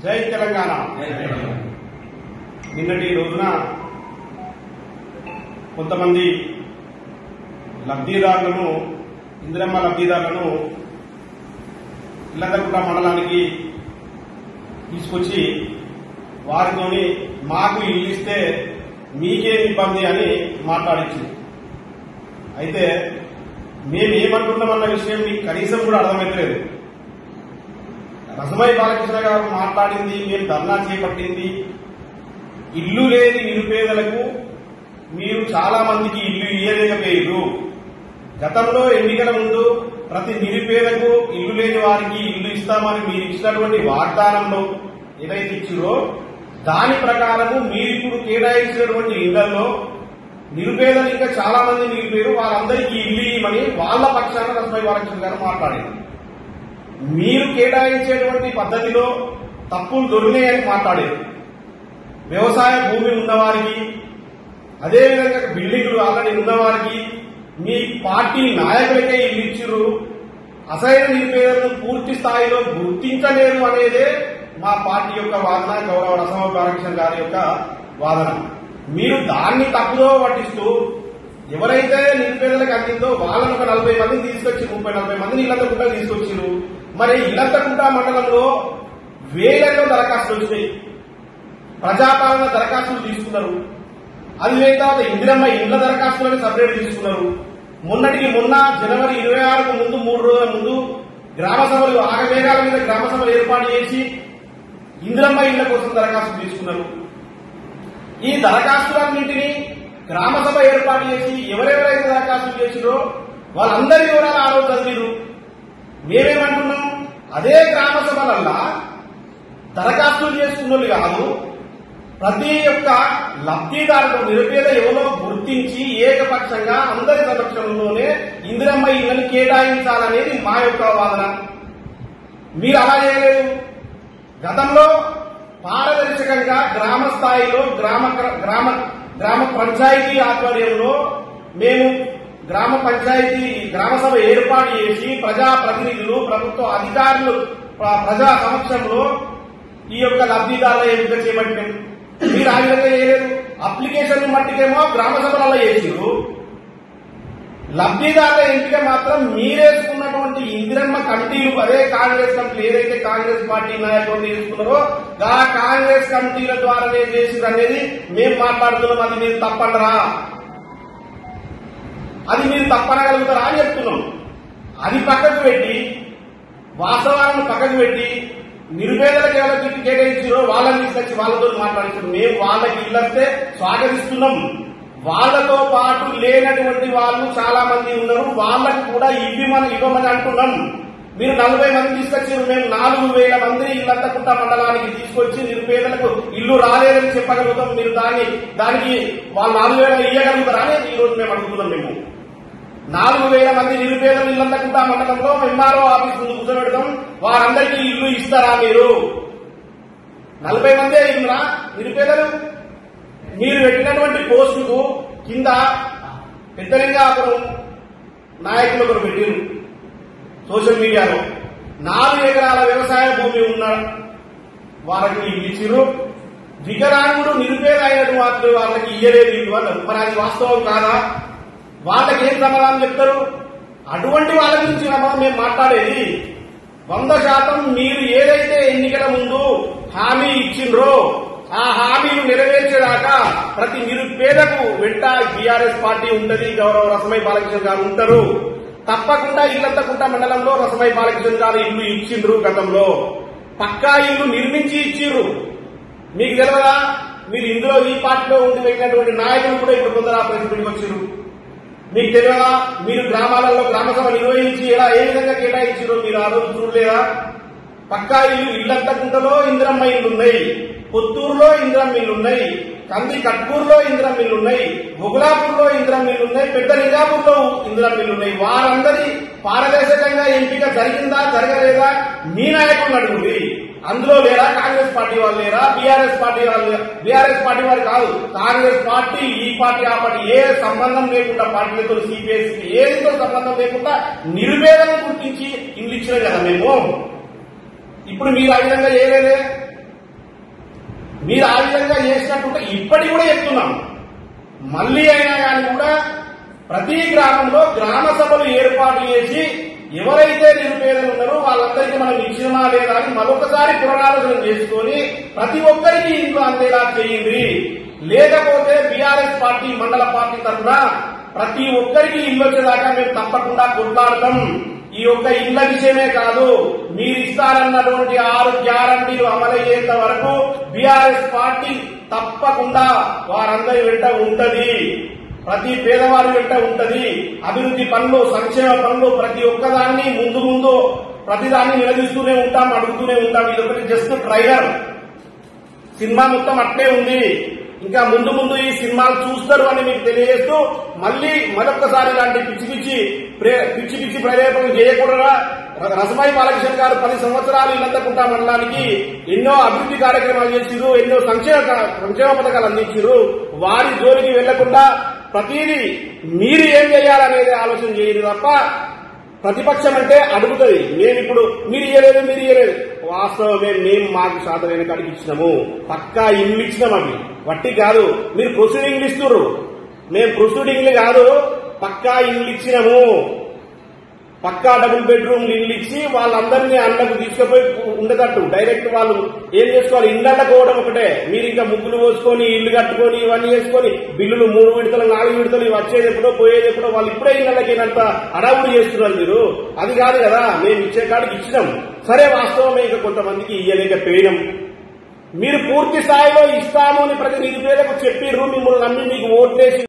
జై తెలంగాణ. నిన్నటి రోజున కొంతమంది లబ్ధిదారులను, ఇందిరమ్మ లబ్ధిదారులను ఇళ్లదగుట్ట మండలానికి తీసుకొచ్చి వారితోని మాకు ఇల్లు ఇస్తే మీకేం ఇబ్బంది అని మాట్లాడించింది. అయితే మేమేమంటున్నామన్న విషయం మీకు కనీసం కూడా అర్థమైతలేదు. రసమై బాలకృష్ణ గారు మాట్లాడింది, మేము ధర్నా చేపట్టింది ఇల్లు లేని నిరుపేదలకు మీరు చాలా మందికి ఇల్లు ఇయ్యలేకపోయారు. గతంలో ఎన్నికల ముందు ప్రతి నిరుపేదకు ఇల్లు లేని వారికి ఇల్లు ఇస్తామని మీరు ఇచ్చినటువంటి వాగ్దానంలో ఏదైతే ఇచ్చిరో దాని ప్రకారము మీరు ఇప్పుడు కేటాయించినటువంటి ఇళ్లలో నిరుపేదలు ఇంకా చాలా మంది నిరుపేరు, వారందరికీ ఇల్లు ఇవ్వమని వాళ్ళ పక్షాన రసమై బాలకృష్ణ గారు మాట్లాడారు. మీరు కేటాయించేటువంటి పద్ధతిలో తప్పులు దొరినాయని మాట్లాడారు. వ్యవసాయ భూమి ఉన్నవారికి, అదేవిధంగా బిల్డింగులు ఆల్రెడీ ఉన్నవారికి, మీ పార్టీ నాయకులకే ఇల్లు ఇచ్చిర్రు, అసైన నిరుపేదలను పూర్తి స్థాయిలో గుర్తించలేరు అనేదే మా పార్టీ యొక్క వాదన, గౌరవ రసమై బాలకృష్ణ గారి యొక్క వాదన. మీరు దాన్ని తప్పుదో పట్టిస్తూ ఎవరైతే నిరుపేదలకు అందిందో వాళ్ళను ఒక 40 మందిని తీసుకొచ్చి 30-40 మందిని ఇళ్లంతకుంట తీసుకొచ్చిరు. మరి ఇళ్లంతకుంట మండలంలో వేలలో దరఖాస్తులు వచ్చినాయి, ప్రజాపాలన దరఖాస్తులు తీసుకున్నారు. అది లేక ఇందిరమ్మ ఇండ్ల దరఖాస్తులను సపరేట్ తీసుకున్నారు. మొన్నటికి మొన్న జనవరి 26కు ముందు 3 రోజుల ముందు గ్రామ సభలు, ఆగమేఘాల మీద గ్రామ సభలు ఏర్పాటు చేసి ఇందిరమ్మ ఇండ్ల కోసం దరఖాస్తులు తీసుకున్నారు. ఈ దరఖాస్తులన్నింటినీ గ్రామ సభ ఏర్పాటు చేసి ఎవరెవరైతే దరఖాస్తులు చేసిరో వాళ్ళందరి వివరాలు ఆ రోజు చదివిరు. మేమేమంటున్నాం, అదే గ్రామ సభలల్లా దరఖాస్తులు చేసుకున్నోళ్ళు కాదు, ప్రతి ఒక్క లబ్ధిదారులు నిరుపేద ఎవరో గుర్తించి ఏకపక్షంగా అందరి సమక్షంలోనే ఇందిరమ్మ ఇళ్లను కేటాయించాలనేది మా యొక్క వాదన. మీరు అలా చేయలేదు. గతంలో పారదర్శకంగా గ్రామ స్థాయిలో గ్రామ పంచాయతీ ఆధ్వర్యంలో మేము గ్రామ సభ ఏర్పాటు చేసి ప్రజాప్రతినిధులు, ప్రభుత్వ అధికారులు ప్రజా సమక్షంలో ఈ యొక్క లబ్ధిదారుల ఎంపిక చేపట్టాం. మీరు ఆ విధంగా చేయలేదు. అప్లికేషన్ మట్టికేమో గ్రామ సభలలో చేసిరు, లబ్ధిదారుల ఎంపిక మాత్రం మీరేసుకున్నటువంటి ఇందిరమ్మ కమిటీలు, అదే కాంగ్రెస్ కమిటీలు ఏదైతే కాంగ్రెస్ పార్టీ నాయకులు చేసుకున్నారో ఆ కాంగ్రెస్ కమిటీల ద్వారానే చేసిరు అనేది మేము మాట్లాడుతున్నాం. అది మీరు తప్పండరా, అది మీరు తప్పనగలుగుతారా అని చెప్తున్నాం. అది పక్కకు పెట్టి, వాస్తవాలను పక్కకు పెట్టి నిరుపేదలకు ఎవరికి ఇల్లు కేటాయించారో వాళ్ళని తీసుకొచ్చి వాళ్ళతో మాట్లాడుతున్నాం. మేము వాళ్ళకి ఇల్లు వస్తే స్వాగతిస్తున్నాం. వాళ్లతో పాటు లేనటువంటి వాళ్ళు చాలా మంది ఉన్నారు, వాళ్ళకి కూడా ఇవ్వమని అంటున్నాం. మీరు 40 మంది తీసుకొచ్చారు, మేము 4000 మందిని ఇళ్లంతకుంట మండలానికి తీసుకొచ్చి నిరుపేదలకు ఇల్లు రాలేదని చెప్పగలుగుతాం. మీరు దానికి వాళ్ళు 4000 ఇయ్యగలుగుతారా అనేది ఈ రోజు మేము అడుగుతున్నాం. మేము 4000 మంది నిరుపేదలు ఇళ్లంతకుంట మండలంలో ఎంఆర్ఓ ఆఫీస్ ముందు కూర్చోబెడతాం, వారందరికీ ఇల్లు ఇస్తారా? మీరు 40 మందే ఇల్లురా నిరుపేదలు? మీరు పెట్టినటువంటి పోస్టుకు కింద పెద్దలింగాపురం నాయకులు ఒకరు పెట్టారు సోషల్ మీడియాలో, 4 ఎకరాల వ్యవసాయ భూమి ఉన్న వారికి ఇల్లు ఇచ్చిరు, వికలాంగుడు నిరుపేద అయినటువంటి వాళ్ళకి ఇయ్యలేదు ఇల్లు అన్నారు. మరి అది వాస్తవం కాదా? వాళ్ళకి ఏం సమాధానం చెప్తారు? అటువంటి వాళ్ళ గురించి మేము మాట్లాడేది. 100% మీరు ఏదైతే ఎన్నికల ముందు హామీ ఇచ్చిండ్రో ఆ హామీలు నెరవేర్చేదాకా ప్రతి నిరుపేదకు వెంట బీఆర్ఎస్ పార్టీ ఉంటది, గౌరవ రసమై బాలకృష్ణ గారు ఉంటారు. తప్పకుండా ఇళ్లంతకుంట మండలంలో రసమై బాలకృష్ణ గారు ఇల్లు ఇచ్చిండ్రు. గతంలో పక్కా ఇల్లు నిర్మించి ఇచ్చిర్రు. మీకు తెలియదా? మీరు ఇందులో ఈ పార్టీలో ఉండి వెళ్ళినటువంటి నాయకులు కూడా ఇప్పుడు కొందరు ఆ ప్రెసిడెంట్కి వచ్చిర్రు. మీకు తెలియదా? మీరు గ్రామాలలో గ్రామ సభ నిర్వహించి ఏ విధంగా కేటాయించారో మీరు ఆ రోజు చూడలేదా? పక్కా ఇళ్లంతకుంటలో ఇందిరమ్మ ఇళ్లున్నాయి, పుత్తూరులో ఇందిరమ్మ ఇళ్లున్నాయి, కంది కట్పూర్లో ఇందిరమ్మ ఇళ్లున్నాయి, బొగులాపూర్లో ఇందిరమ్మ ఇళ్లున్నాయి, పెద్ద లింగాపూర్లో ఇందిరమ్మ ఇళ్లున్నాయి. వారందరి పారదర్శకంగా ఎంపిక జరిగిందా జరగలేదా మీ నాయకులను అడుగుంది. అందులో లేరా? కాంగ్రెస్ పార్టీ వాళ్ళు లేరా? బీఆర్ఎస్ పార్టీ వాళ్ళు లేరా? బీఆర్ఎస్ పార్టీ వారు కాదు, కాంగ్రెస్ పార్టీ, ఈ పార్టీ, ఆ పార్టీ ఏ సంబంధం లేకుండా, పార్టీలతో సిపిఎస్కి ఏదో సంబంధం లేకుండా నిరుపేదలను గుర్తించి ఇల్లు ఇచ్చినాం కదా మేము. ఇప్పుడు మీరు ఆ విధంగా చేయలేదే. మీరు ఆ విధంగా చేసినట్టుంటే ఇప్పటికి కూడా చెప్తున్నాం, మళ్ళీ అయినా కానీ కూడా ప్రతి గ్రామంలో గ్రామ సభలు ఏర్పాటు చేసి ఎవరైతే నిరుపేదలు ఉన్నారో వాళ్ళందరికీ మనం ఇచ్చినమా లేదా అని మరొకసారి పునరాలోచన చేసుకొని ప్రతి ఒక్కరికి ఇల్లు అందేలా చేయండి. లేకపోతే బీఆర్ఎస్ పార్టీ మండల పార్టీ తరఫున ప్రతి ఒక్కరికి ఇల్లు వచ్చేదాకా మేము తప్పకుండా కొట్లాడతాం. ఈ యొక్క ఇళ్ల విషయమే కాదు, మీరు ఇస్తారన్నటువంటి 6 గ్యారంటీలు అమలయ్యేంత వరకు బీఆర్ఎస్ పార్టీ తప్పకుండా వారందరి వెంట ఉంటది. ప్రతి పేదవారి వెంట ఉంటది. అభివృద్ధి పనులు, సంక్షేమ పనులు ప్రతి ఒక్కదాన్ని ముందు ప్రతిదాన్ని నిలదీస్తూనే ఉంటాం, అడుగుతూనే ఉంటాం. ఇదొకటి జస్ట్ ట్రైలర్. సినిమా మొత్తం అట్లే ఉంది. ఇంకా ముందు ఈ సినిమాలు చూస్తారు అని మీకు తెలియజేస్తూ మరొక్కసారి ఇలాంటి పిచ్చి పిచ్చి ప్రేరేపణలు చేయకుండా రసమాయి బాలకృష్ణ గారు 10 సంవత్సరాలు ఇల్లంతకుంటా మండలానికి ఎన్నో అభివృద్ధి కార్యక్రమాలు చేసిరు, ఎన్నో సంక్షేమ పథకాలు అందించారు. వారి జోలికి వెళ్లకుండా ప్రతిదీ మీరు ఏం చేయాలనేది ఆలోచన చేయరు తప్ప ప్రతిపక్షం అంటే అడుగుతుంది. మేమిప్పుడు మీరు ఇయ్యలేదు. వాస్తవమే, మేము మాకు సాధనైన కాడికి ఇచ్చినాము, పక్కా ఇల్లు ఇచ్చినాం. అవి వట్టి కాదు, మీరు ప్రొసీడింగ్లు ఇస్తున్నారు. మేము ప్రొసీడింగ్లు కాదు, పక్కా ఇల్లు ఇచ్చినాము. పక్కా డబుల్ బెడ్రూమ్ ఇల్లు ఇచ్చి వాళ్ళందరినీ అండకు తీసుకుపోయి ఉండేటట్టు డైరెక్ట్ వాళ్ళు ఏం చేసుకోవాలి, ఇళ్ళకి పోవడం ఒకటే. మీరు ఇంకా ముగ్గులు పోసుకొని ఇల్లు కట్టుకొని ఇవన్నీ చేసుకొని బిల్లులు 3 విడతలు 4 విడతలు వచ్చేది ఎప్పుడో పోయేది ఎప్పుడో వాళ్ళు ఇప్పుడే ఇళ్ళకినంత అడావుడు చేస్తున్నారు మీరు. అది కాదు కదా, మేము ఇచ్చే కాడికి ఇచ్చినాం. సరే, వాస్తవమే ఇక కొంతమందికి ఇయ్యలేకపోయినాం. మీరు పూర్తి స్థాయిలో ఇస్తాము అని ప్రతి నిరుపేదకు చెప్పిర్రు, మిమ్మల్ని నమ్మి మీకు ఓట్లేసి